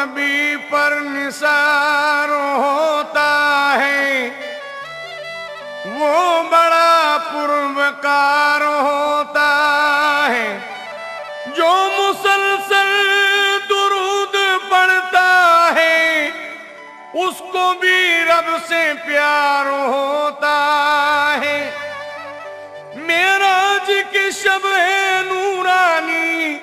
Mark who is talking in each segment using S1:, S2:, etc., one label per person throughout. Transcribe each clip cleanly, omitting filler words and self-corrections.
S1: नबी पर निसार होता है, वो बड़ा पुरवकार होता है। जो मुसलसल दुरूद पढ़ता है, उसको भी रब से प्यार होता है। मेराज की शब है नूरानी,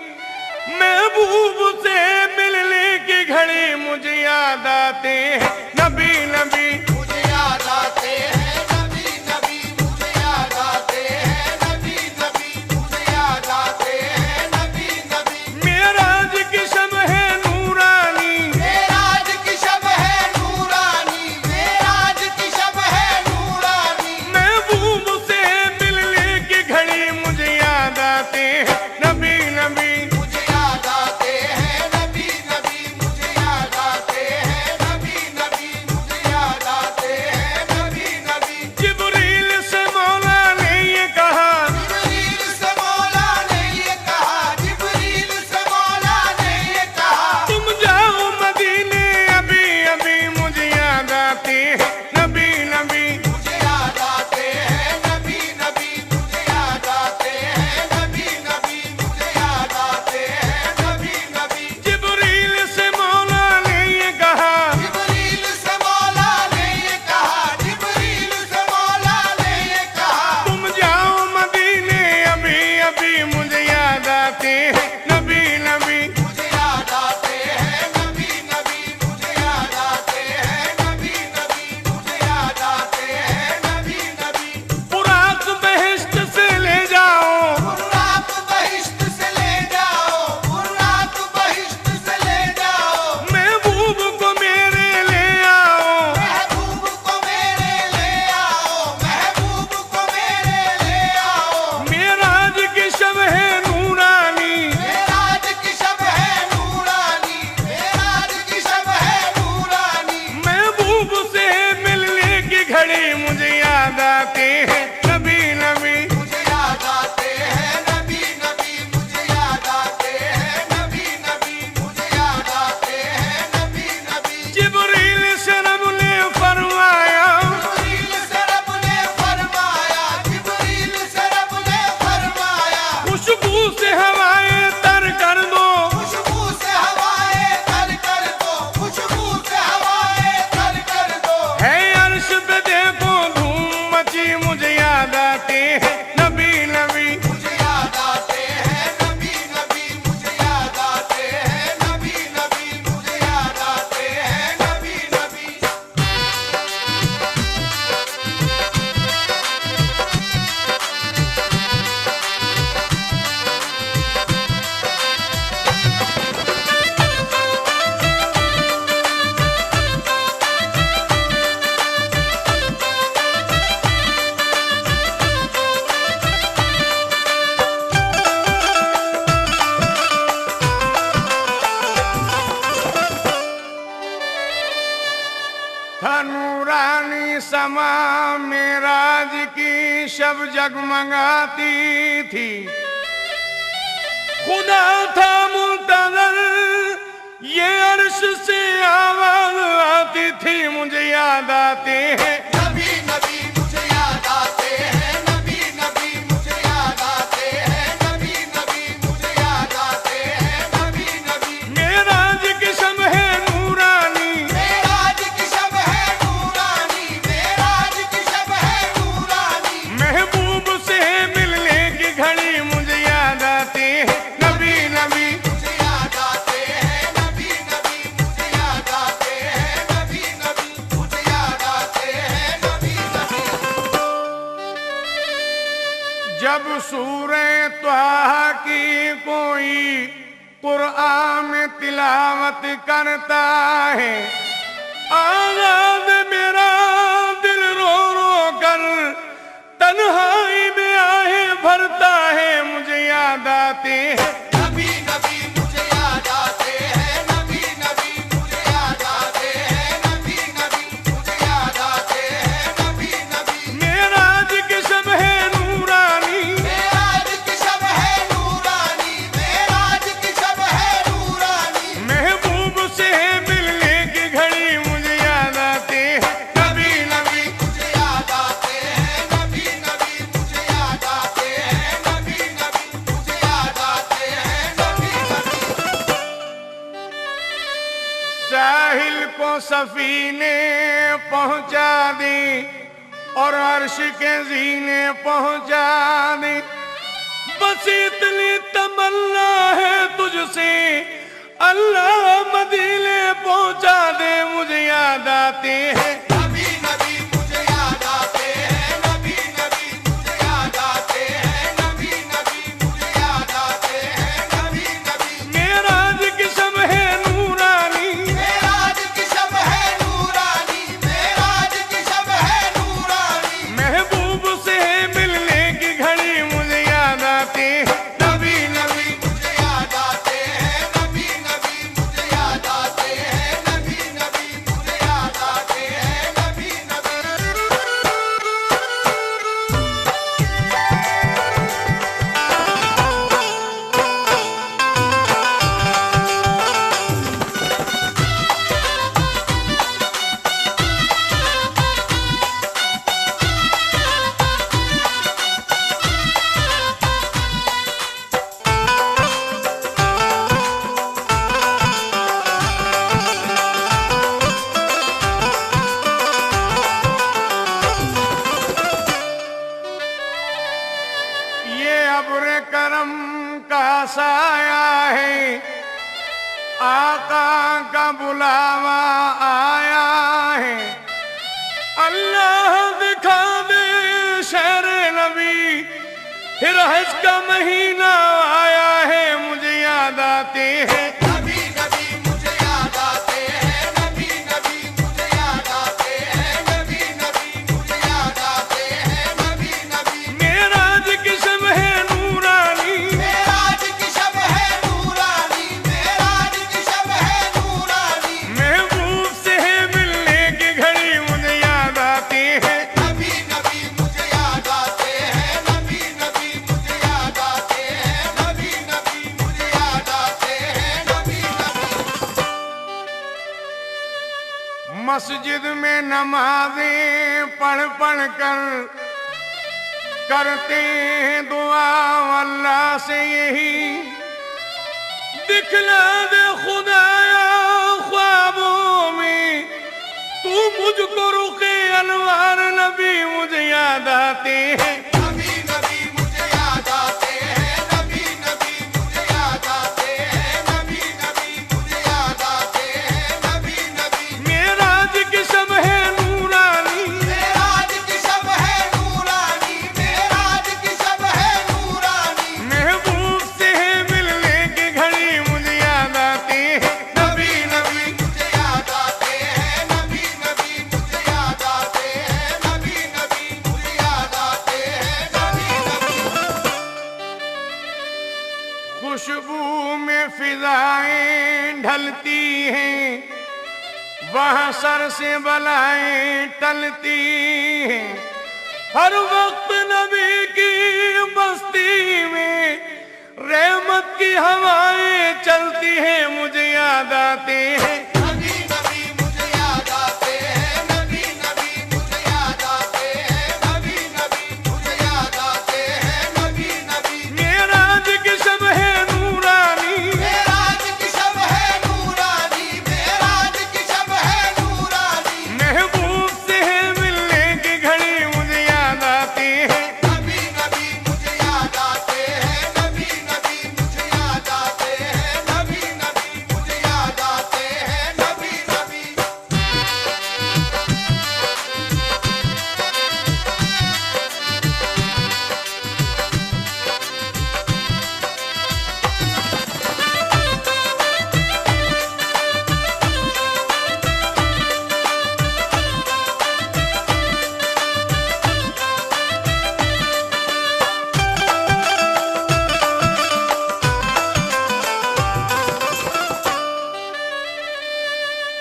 S1: महबूब से मिलने की घड़ी मुझे याद आते हैं नबी नबी,
S2: मुझे याद आते हैं नबी नबी, मुझे याद आते हैं नबी नबी, मुझे याद आते हैं नबी नबी।
S1: मेराज की शब है नूरानी,
S2: मेराज की शब है नूरानी, मेराज की शब है नूरानी।
S1: महबूब से मिलने की घड़ी मुझे याद आते हैं नबी नबी,
S2: मुझे याद आते हैं नबी नबी, मुझे याद आते हैं नबी नबी, मुझे याद आते हैं नबी नबी।
S1: जिब्रील से मौला ने ये कहा,
S2: जिब्रील से मौला ने ये कहा, जिब्रील से मौला ने ये कहा।
S1: तुम जाओ मदीने अभी अभी मुझे याद आते हैं नबी नबी,
S2: मुझे याद आते हैं नबी नबी, मुझे याद आते हैं नबी नबी, मुझे याद आते हैं नबी नबी।
S1: जिब्रील से मौला ने ये कहा,
S2: जिब्रील से मौला ने ये कहा, जिब्रील से मौला ने ये कहा।
S1: तुम जाओ मदीने अभी अभी मुझे याद आते हैं नबी नबी।
S2: मुझे याद आते हैं नबी नबी, मुझे याद आते हैं नबी नबी, मुझे याद आते हैं नबी नबी।
S1: बुराक बहिश्त से ले जाओ,
S2: बुर्राक बहिश्त से ले जाओ, बुर्राक बहिश्त से ले जाओ।
S1: महबूब को मेरे ले आओ।
S2: महबूब को मेरे ले आओ, महबूब को मेरे ले आओ।
S1: मेराज की शब है नूरानी,
S2: मेराज की शब है नूरानी, मेराज की शब है नूरानी।
S1: महबूब से मिलने की घड़ी मुझे याद आते हैं नबी नबी।
S2: मुझे याद आते हैं नबी नबी, मुझे याद आते हैं नबी नबी, मुझे याद आते हैं नबी नबी।
S1: जिब्रील से रब ने फरमाया,
S2: जिब्रील से रब ने फरमाया, जिब्रील से रब ने फरमाया।
S1: खुशबू से हवाएं तर कर दो,
S2: खुशबू से हवाएं तर कर दो, खुशबू से हवाएं तर कर दो।
S1: है अर्श पे देखो धूम मची मुझे याद आते हैं नबी नबी।
S2: मुझे याद आते हैं नबी नबी, मुझे याद आते हैं नबी नबी, मुझे याद आते हैं नबी नबी।
S1: था नूरानी समा मेराज की शब जगमगाती थी। खुदा था मुंतज़र ये अर्श से आवाज आती थी मुझे याद आते हैं
S2: नबी नबी, मुझे याद आते हैं नबी नबी, मुझे याद आते हैं नबी नबी, मुझे याद आते हैं नबी नबी।
S1: मेराज की शब है नूरानी,
S2: मेराज की शब है नूरानी, मेराज की शब है नूरानी।
S1: महबूब से मिलने की घड़ी मुझे याद आते हैं नबी नबी।
S2: मुझे याद आते हैं नबी नबी, मुझे याद आते हैं नबी नबी, मुझे याद आते हैं नबी नबी।
S1: जब सूरे त्वाहा की कोई कुरआन में तिलावत करता है, आजाद मेरा दिल रो रो कर तन्हाई में आहे भरता है मुझे याद आते हैं
S2: नबी नबी, मुझे याद आते हैं नबी नबी, मुझे याद आते हैं नबी नबी, मुझे याद आते हैं नबी नबी।
S1: मेराज की शब है नूरानी,
S2: मेराज की शब है नूरानी, मेराज की शब है नूरानी।
S1: महबूब से सफीने पहुंचा दी और अर्श के जीने पहुंचा दी। बस इतनी तमन्ना है तुझसे अल्लाह मदीने पहुंचा दे। मुझे याद आते हैं
S2: नबी नबी मुझे याद आते हैं, नबी नबी मुझे याद आते हैं, नबी नबी मुझे याद आते हैं, नबी नबी।
S1: मेराज की शब है नूरानी,
S2: मेराज की शब है नूरानी, मेराज की शब है नूरानी।
S1: महबूब से मिलने की घड़ी मुझे याद आते हैं।
S2: नबी नबी मुझे याद आते हैं, नबी नबी मुझे याद आते हैं, नबी नबी मुझे याद आते हैं, नबी नबी।
S1: ये अब्र करम का साया है, आका का बुलावा आया है। अल्लाह दिखा दे शहर नबी, फिर हज का महीना आया है। मुझे याद आते हैं
S2: नबी नबी मुझे याद आते हैं, नबी नबी मुझे याद आते हैं, नबी नबी मुझे याद आते हैं, नबी नबी।
S1: मेराज की शब है नूरानी,
S2: मेराज की शब है नूरानी, मेराज की शब है नूरानी।
S1: महबूब से मिलने की घड़ी मुझे याद आती है।
S2: नबी नबी मुझे याद आते हैं, नबी नबी मुझे याद आते हैं, नबी नबी मुझे याद आते हैं, नबी नबी।
S1: मस्जिद में नमाजें पढ़ पढ़ कर करते हैं दुआ अल्लाह से यही। दिखला दे खुदाया ख्वाबों में तू मुझको रुके अनवार। नबी मुझे याद आते हैं
S2: नबी नबी मुझे याद आते हैं, नबी नबी मुझे याद आते हैं, नबी नबी मुझे याद आते हैं, नबी नबी।
S1: मेराज की शब है नूरानी,
S2: मेराज की शब है नूरानी, मेराज की शब है नूरानी।
S1: महबूब से मिलने की घड़ी मुझे याद आती है।
S2: नबी नबी मुझे याद आते हैं, नबी नबी मुझे याद आते हैं, नबी नबी मुझे याद आते हैं, नबी नबी।
S1: खुशबू में फिजाएं ढलती हैं, वहाँ सर से बलाएं टलती हैं। हर वक्त नबी की बस्ती में रहमत की हवाएं चलती हैं। मुझे याद आते हैं
S2: नबी नबी मुझे याद आते हैं, नबी नबी मुझे याद आते हैं, नबी नबी मुझे याद आते हैं, नबी नबी।
S1: मेराज की शब है नूरानी,
S2: मेराज की शब है नूरानी, मेराज की शब है नूरानी।
S1: महबूब से मिलने की घड़ी मुझे याद आती है।
S2: नबी नबी मुझे याद आते हैं, नबी नबी मुझे याद आते हैं, नबी नबी मुझे याद आते हैं, नबी नबी।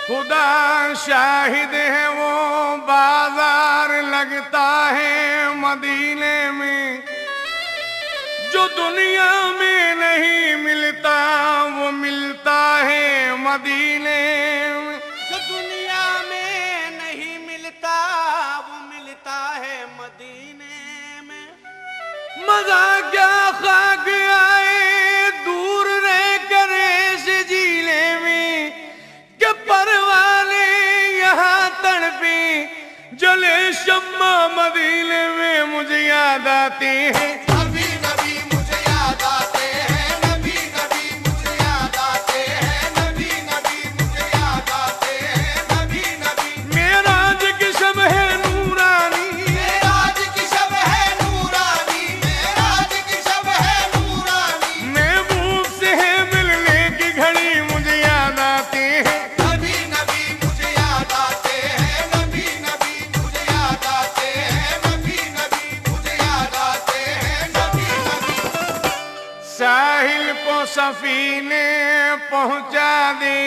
S1: खुदा शाहिद है वो बाजार लगता है मदीने में, जो दुनिया में नहीं मिलता वो मिलता है मदीने में।
S3: जो दुनिया में नहीं मिलता वो मिलता है मदीने में।
S1: मजा क्या खाक आए दूर रह कर ऐसे जिले में, कि परवाने शम्मा मदीने में मुझे याद आते हैं।
S2: नबी नबी मुझे याद आते हैं, नबी नबी मुझे याद आते हैं, नबी नबी मुझे याद आते हैं, नबी नबी।
S1: मेराज की शब है नूरानी,
S2: मेराज की शब है नूरानी, मेराज की शब है नूरानी।
S1: महबूब से है मिलने की घड़ी मुझे याद आते हैं।
S2: नबी नबी मुझे याद आते हैं, नबी नबी मुझे याद आते हैं, नबी नबी मुझे याद आते हैं, नबी नबी।
S1: साहिल को सफीने पहुंचा दे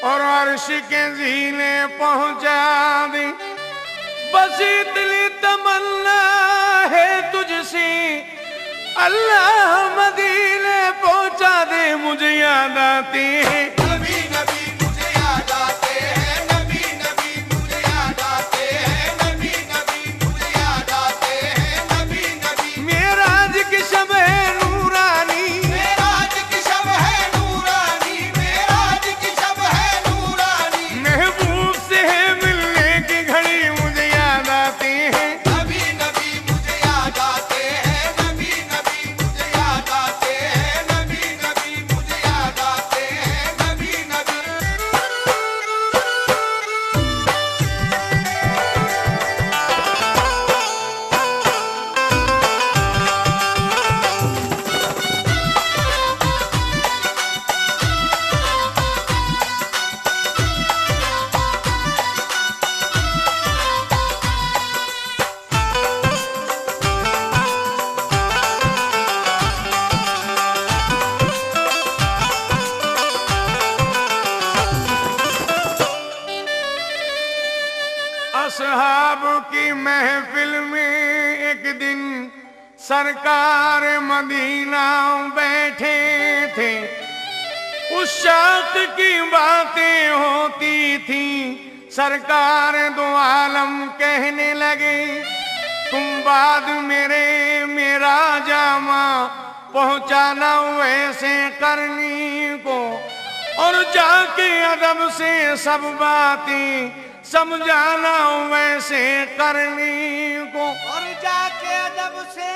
S1: और अर्श के जीने पहुंचा दे, बस इतनी तमन्ना है तुझसे, अल्लाह मदीने पहुंचा दे मुझे याद आते हैं।
S2: नबी नबी मुझे याद आते हैं, नबी नबी मुझे याद आते हैं, नबी नबी मुझे याद आते हैं, नबी नबी।
S1: मेराज की शब है नूरानी,
S2: मेराज की शब है नूरानी, मेराज की शब है नूरानी।
S1: महबूब से है मिलने की घड़ी मुझे याद आते हैं।
S2: नबी नबी मुझे याद आते हैं, नबी नबी मुझे याद आते हैं, नबी नबी मुझे याद आते हैं, नबी नबी।
S1: असहाब की महफिल में एक दिन सरकार मदीना बैठे थे, उस शाख की बातें होती थी। सरकार दो आलम कहने लगे, तुम बाद मेरा जामा पहुंचाना वैसे करनी को, और जाके अदब से सब बातें समझाना वैसे करनी को।
S3: और जाके अदब से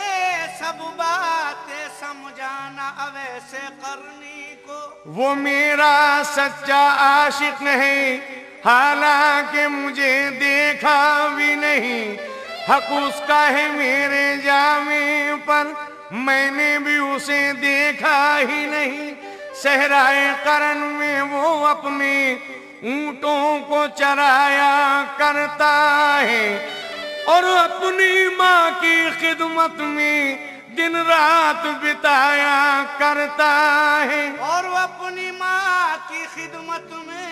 S3: सब बातें समझाना अवैसे करनी को।
S1: वो मेरा सच्चा आशिक नहीं, हालांकि मुझे देखा भी नहीं, हक उसका है मेरे जामे पर, मैंने भी उसे देखा ही नहीं। सहराए करन में वो अपने ऊंटों को चराया करता है, और अपनी माँ की खिदमत में दिन रात बिताया करता है।
S3: और वो अपनी माँ की खिदमत में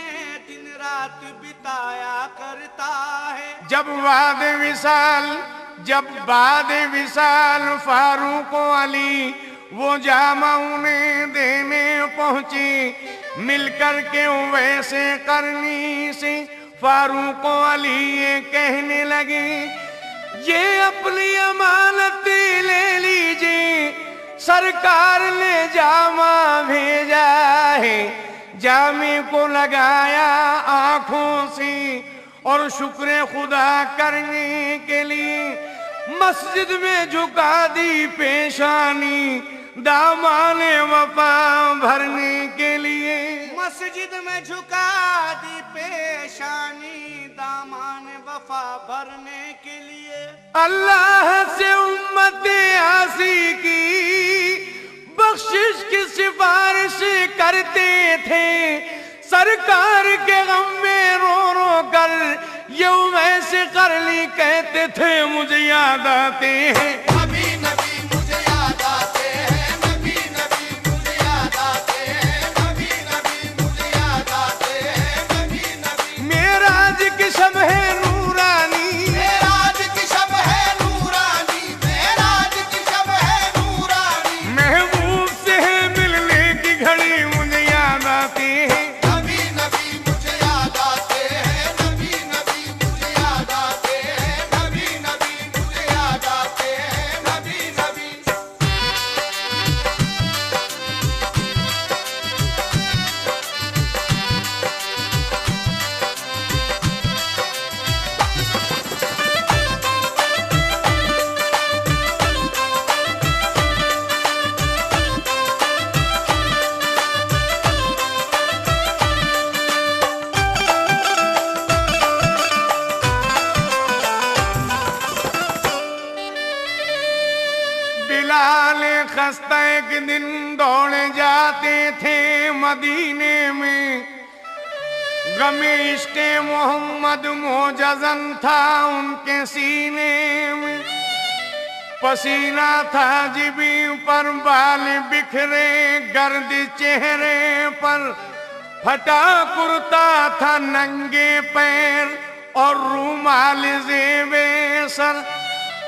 S3: दिन रात बिताया करता है।
S1: जब बाद विसाल फारूक अली वो जामा उन्हें देने पहुंची, मिलकर के वैसे करनी से फारूक अली ये कहने लगे, ये अपनी अमानत ले लीजिए, सरकार ने जामा भेजा है। जामे को लगाया आंखों से और शुक्र खुदा करने के लिए मस्जिद में झुका दी पेशानी, दामाने वफा भरने के लिए।
S3: मस्जिद में झुका दी पेशानी, दामान वफा भरने के लिए।
S1: अल्लाह से उम्मत आसी की बख्शिश की सिफारिश करते थे, सरकार के गम में रो रो कर यूं ऐसे कर ली कहते थे मुझे याद आते हैं।
S2: नबी नबी मुझे याद आते हैं, नबी नबी मुझे याद आते हैं, नबी नबी मुझे याद आते हैं, नबी नबी।
S1: मेराज की शब है नूरानी,
S2: मेराज की शब है नूरानी, मेराज की शब है नूरानी।
S1: महबूब से है मिलने की घड़ी मुझे याद आती है।
S2: नबी नबी मुझे याद आते हैं, नबी नबी मुझे याद आते हैं, नबी नबी मुझे याद आते हैं, नबी
S1: बिलाल खस्ता एक दिन दौड़ जाते थे मदीने में। गमे इश्क़े मोहम्मद मोजज़न था उनके सीने में। पसीना था जिबी पर, बाल बिखरे गर्द चेहरे पर, फटा कुर्ता था नंगे पैर और रूमाल ज़ेबे सर।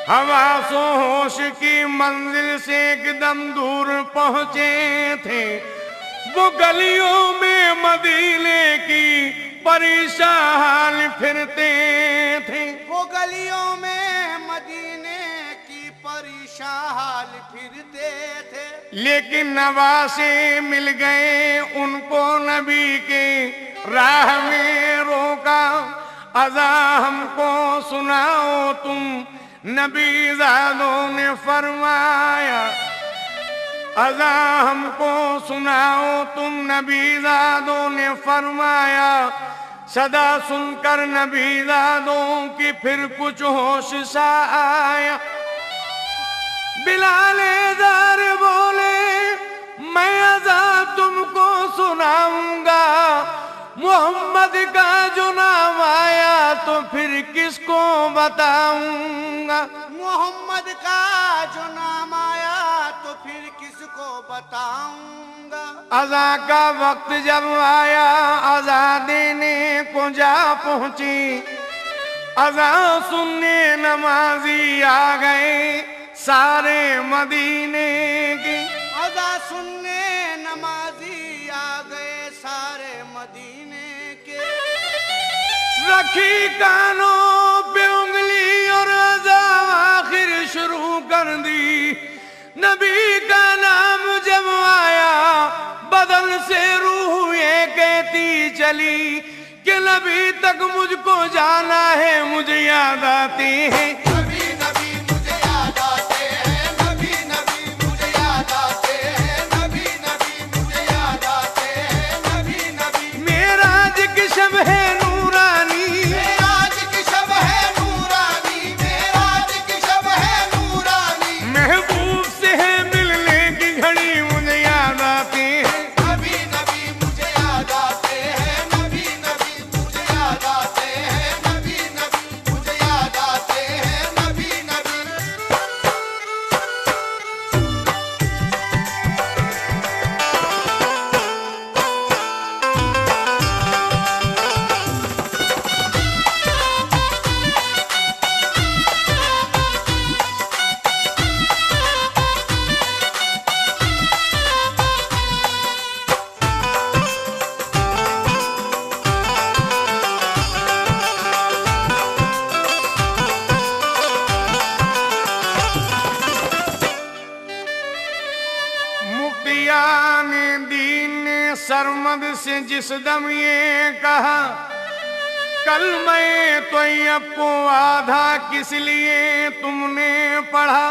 S1: हवासो होश की मंजिल से एकदम दूर पहुंचे थे। वो गलियों में मदीने की परेशान हाल फिरते थे।
S3: वो गलियों में मदीने की परेशान हाल फिरते थे।
S1: लेकिन नवासे मिल गए उनको नबी के राह में रोका। अज़ा हमको सुनाओ तुम, नबीज़ादों ने फरमाया। अज़ा हमको सुनाओ तुम, नबीज़ादों ने फरमाया। सदा सुनकर नबीज़ादों की फिर कुछ होश सा आया। बिलाले ज़ार बोले, मैं अज़ा तुमको सुनाऊंगा। मोहम्मद का जो नाम आया तो फिर किसको बताऊंगा।
S3: मोहम्मद का जो नाम आया तो फिर किसको बताऊंगा।
S1: अज़ा का वक्त जब आया, अज़ा देने को जा पहुंची। अज़ा सुनने नमाजी आ गए सारे मदीने के।
S3: अज़ा सुनने नमाजी आ गए सारे मदीने के।
S1: रखी कानों पे उंगली और अज़ा आखिर शुरू कर दी। नबी का नाम जब आया, बदन से रूह ये कहती चली कि नबी तक मुझको जाना है। मुझे याद आते हैं
S2: नबी नबी मुझे याद आते हैं, नबी नबी मुझे याद आते हैं, नबी नबी मुझे याद आते हैं, नबी नबी।
S1: मेराज की शब है नूरानी,
S2: मेराज की शब है नूरानी, मेराज की शब है नूरानी।
S1: महबूब से है मिलने की घड़ी। मुझे याद आते हैं
S2: नबी नबी मुझे याद आते हैं, नबी नबी मुझे याद आते हैं, नबी नबी मुझे याद आते हैं, नबी नबी।
S1: मुफ्तियान दीन ने सरमद से जिस दम ये कहा, कल मैं तैयब को आधा किस लिए तुमने पढ़ा।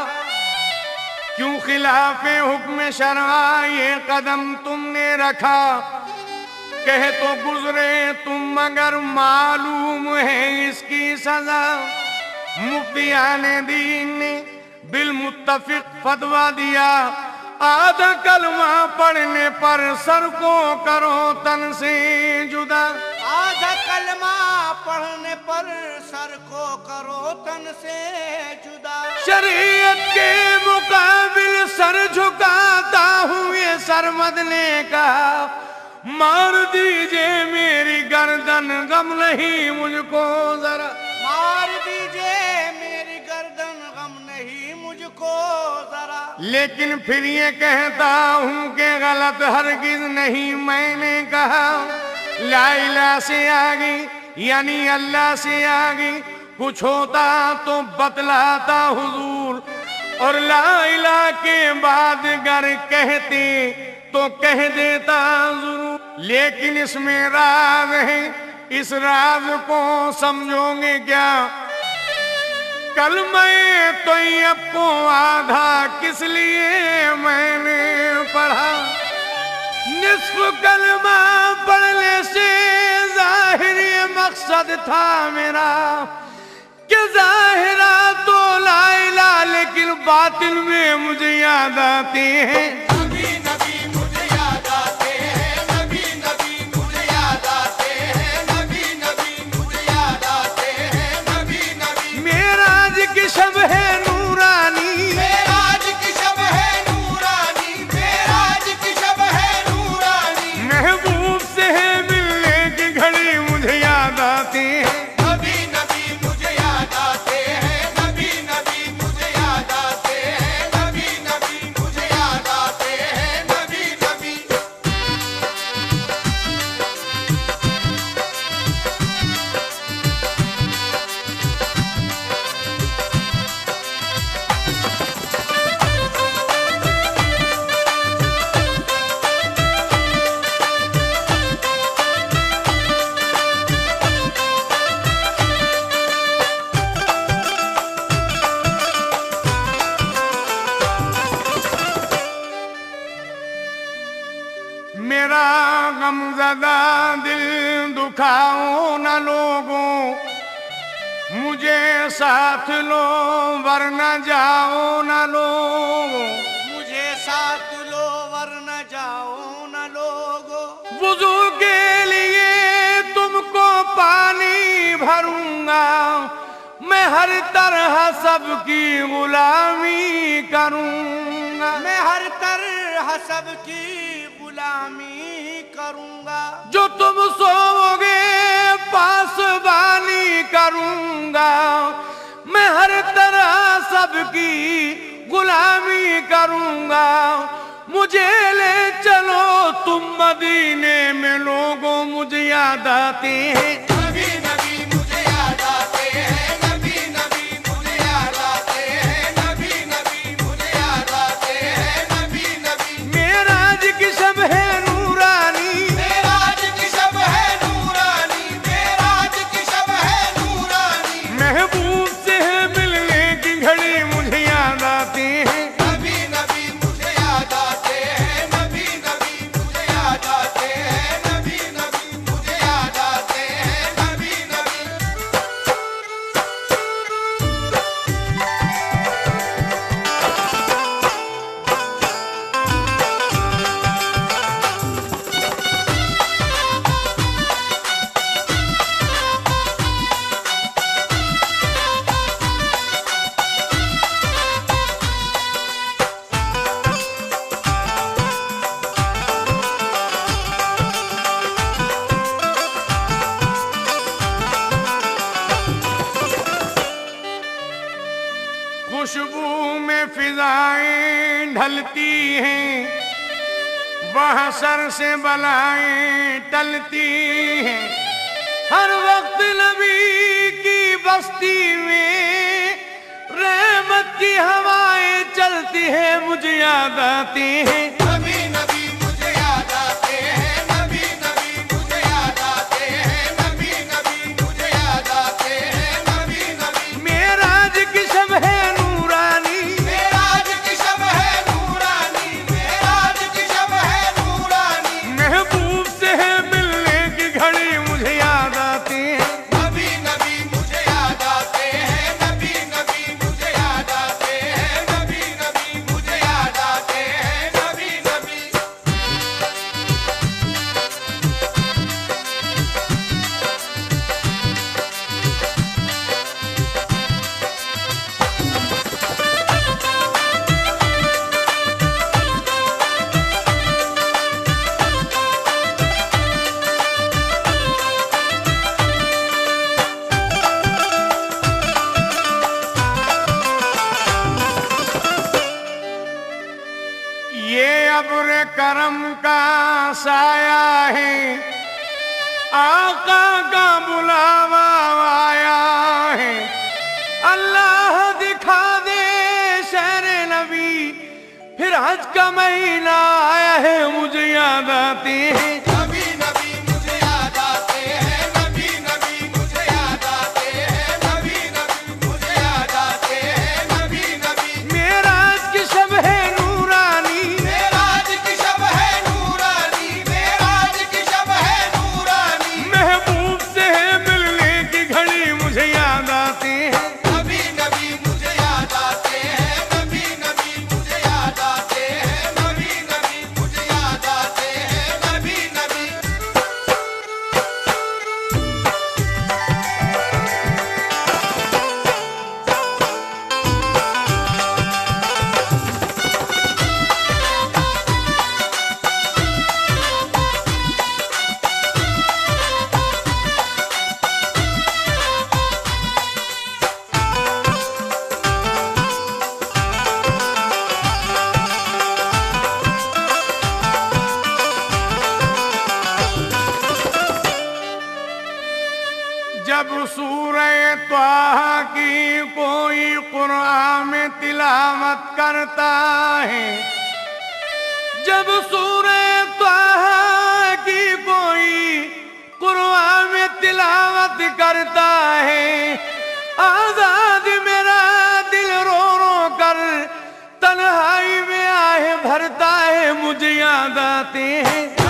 S1: क्यों खिलाफे हुक्म शरआ ये कदम तुमने रखा। कह तो गुजरे तुम मगर मालूम है इसकी सजा। मुफ्तियान दीन ने बिल मुत्तफिक फतवा दिया, आधा कलमा पढ़ने पर सर को करो तन से जुदा।
S3: आधा कलमा पढ़ने पर सर को करो तन से जुदा।
S1: शरीयत के मुकाबिल सर झुकाता हूँ ये सरमद ने कहा। मार दीजिए मेरी गर्दन गम नहीं मुझको जरा।
S3: मार दीजिए मेरी गर्दन गम नहीं मुझको जरा।
S1: लेकिन फिर ये कहता हूँ कि गलत हरगिज नहीं मैंने कहा। ला इलाहा से आगे यानी अल्लाह से आगे कुछ होता तो बतलाता हुजूर, और ला इलाहा के बाद गर कहते तो कह देता जरूर। लेकिन इसमें राज है, इस राज को समझोगे क्या। कल मैं तैयब को आधा किस लिए मैंने पढ़ा। निस्फ कलमा पढ़ने से जाहिर ये मकसद था मेरा कि जाहिरा तो ला इलाहा लेकिन बातिल में मुझे याद आते हैं।
S2: नबी नबी मुझे याद आते हैं, नबी नबी मुझे याद आते हैं, नबी नबी मुझे याद आते हैं, नबी नबी।
S1: मेराज की शब है नूरानी,
S2: मेराज की शब है नूरानी, मेराज की शब है नूरानी।
S1: महबूब से है मिलने की घड़ी मुझे याद आते हैं।
S2: नबी नबी मुझे याद आते हैं, नबी नबी मुझे याद आते हैं, नबी नबी मुझे याद आते हैं, नबी नबी।
S1: मेरा गमज़दा दिल दुखाओ न लोगों, मुझे साथ लो वरना जाओ न लोगों।
S3: मुझे साथ लो वरना जाओ न लोगो।
S1: वुज़ू के लिए तुमको पानी भरूंगा, मैं हर तरह सबकी गुलामी करूंगा।
S3: मैं हर तरह सबकी गुलामी करूंगा।
S1: जो तुम सोओगे पासबानी करूंगा, मैं हर तरह सबकी गुलामी करूंगा। मुझे ले चलो तुम मदीने में लोगों, मुझे याद आते हैं।
S2: नबी नबी मुझे याद आते हैं, नबी नबी मुझे याद आते हैं, नबी नबी मुझे याद आते हैं, नबी नबी।
S1: मेराज की शब है नूरानी,
S2: मेराज की शब है नूरानी, मेराज की शब है नूरानी।
S1: महबूब से है मिलने की घड़ी मुझे याद आते हैं।
S2: नबी नबी मुझे याद आते हैं, नबी नबी मुझे याद आते हैं, नबी नबी मुझे याद आते हैं, नबी नबी।
S1: खुशबू में फिजाएं ढलती हैं, वहाँ सर से बलाएं टलती हैं। हर वक्त नबी की बस्ती में रहमत की हवाएं चलती हैं, मुझे याद आते हैं।
S2: नबी नबी मुझे याद आते हैं, नबी नबी मुझे याद आते हैं, नबी नबी मुझे याद आते हैं, नबी नबी।
S1: मेराज की शब है नूरानी,
S2: मेराज की शब है नूरानी, मेराज की शब है नूरानी।
S1: महबूब से है मिलने की घड़ी मुझे याद आते हैं।
S2: नबी नबी मुझे याद आते हैं, नबी नबी मुझे याद आते हैं, नबी नबी मुझे याद आते हैं, नबी नबी।
S1: ये अब्र करम का साया है, आका का बुलावा आया है। अल्लाह दिखा दे शहर नबी, फिर हज का महीना आया है, मुझे याद आते हैं।
S2: नबी नबी मुझे याद आते हैं, नबी नबी मुझे याद आते हैं, नबी नबी मुझे याद आते हैं, नबी नबी।
S1: मेराज की शब है नूरानी,
S2: मेराज की शब है नूरानी, मेराज की शब है नूरानी।
S1: महबूब से है मिलने की घड़ी मुझे याद आते हैं।
S2: नबी नबी मुझे याद आते हैं, नबी
S1: तिलावत करता है। जब सूरे त्वाहा की कोई कुरान में तिलावत करता है, आजाद मेरा दिल रो रो कर तन्हाई में आहे भरता है। मुझे याद आते हैं